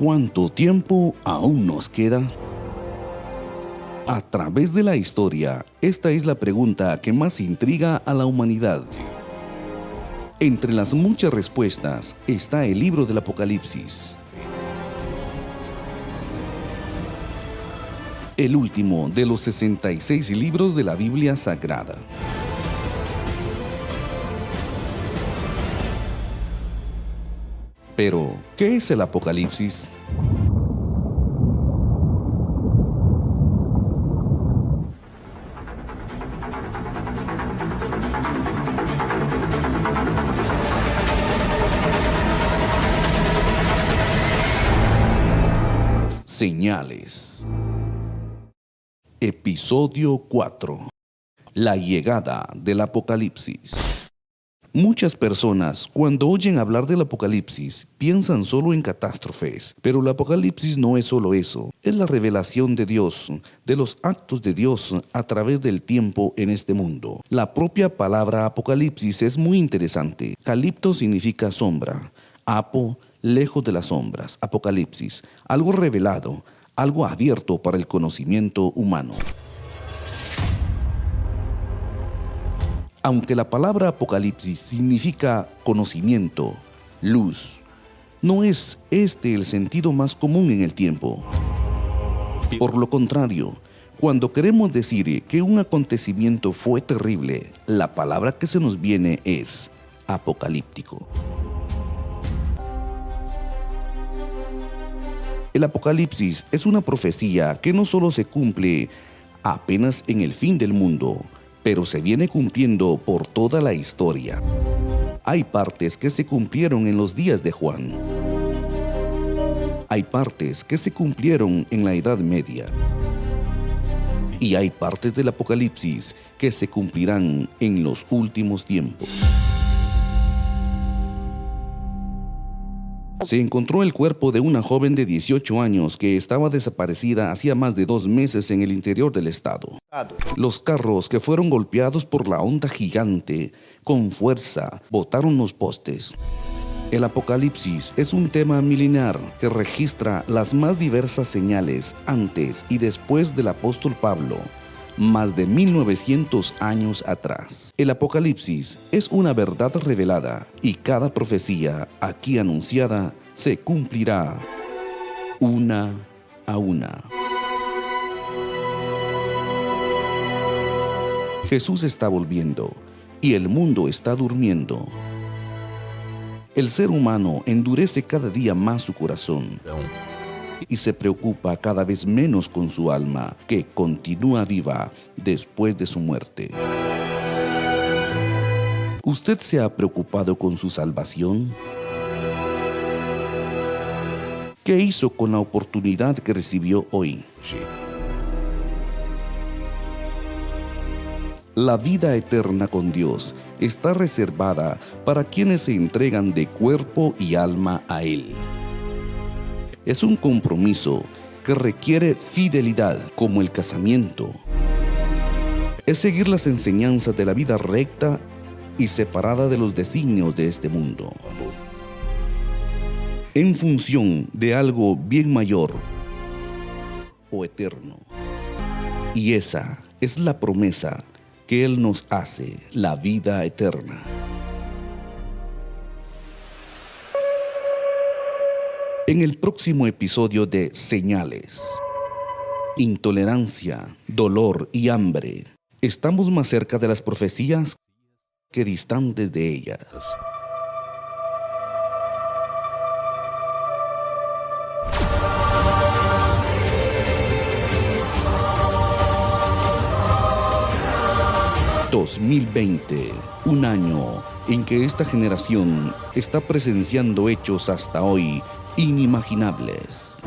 ¿Cuánto tiempo aún nos queda? A través de la historia, esta es la pregunta que más intriga a la humanidad. Entre las muchas respuestas está el libro del Apocalipsis. El último de los 66 libros de la Biblia Sagrada. Pero, ¿qué es el Apocalipsis? Señales. Episodio 4. La llegada del Apocalipsis. Muchas personas, cuando oyen hablar del Apocalipsis, piensan solo en catástrofes, pero el Apocalipsis no es solo eso, es la revelación de Dios, de los actos de Dios a través del tiempo en este mundo. La propia palabra Apocalipsis es muy interesante. Calipto significa sombra, apo, lejos de las sombras, Apocalipsis, algo revelado, algo abierto para el conocimiento humano. Aunque la palabra Apocalipsis significa conocimiento, luz, no es este el sentido más común en el tiempo. Por lo contrario, cuando queremos decir que un acontecimiento fue terrible, la palabra que se nos viene es apocalíptico. El Apocalipsis es una profecía que no solo se cumple apenas en el fin del mundo, pero se viene cumpliendo por toda la historia. Hay partes que se cumplieron en los días de Juan. Hay partes que se cumplieron en la Edad Media. Y hay partes del Apocalipsis que se cumplirán en los últimos tiempos. Se encontró el cuerpo de una joven de 18 años que estaba desaparecida hacía más de 2 meses en el interior del estado. Los carros que fueron golpeados por la onda gigante, con fuerza, botaron los postes. El Apocalipsis es un tema milenar que registra las más diversas señales antes y después del apóstol Pablo, más de 1900 años atrás. El Apocalipsis es una verdad revelada y cada profecía aquí anunciada se cumplirá una a una. Jesús está volviendo y el mundo está durmiendo. El ser humano endurece cada día más su corazón y se preocupa cada vez menos con su alma, que continúa viva después de su muerte. ¿Usted se ha preocupado con su salvación? ¿Qué hizo con la oportunidad que recibió hoy? La vida eterna con Dios está reservada para quienes se entregan de cuerpo y alma a Él. Es un compromiso que requiere fidelidad, como el casamiento. Es seguir las enseñanzas de la vida recta y separada de los designios de este mundo, en función de algo bien mayor o eterno. Y esa es la promesa que Él nos hace, la vida eterna. En el próximo episodio de Señales, intolerancia, dolor y hambre, estamos más cerca de las profecías que distantes de ellas. ...2020, un año en que esta generación está presenciando hechos hasta hoy inimaginables.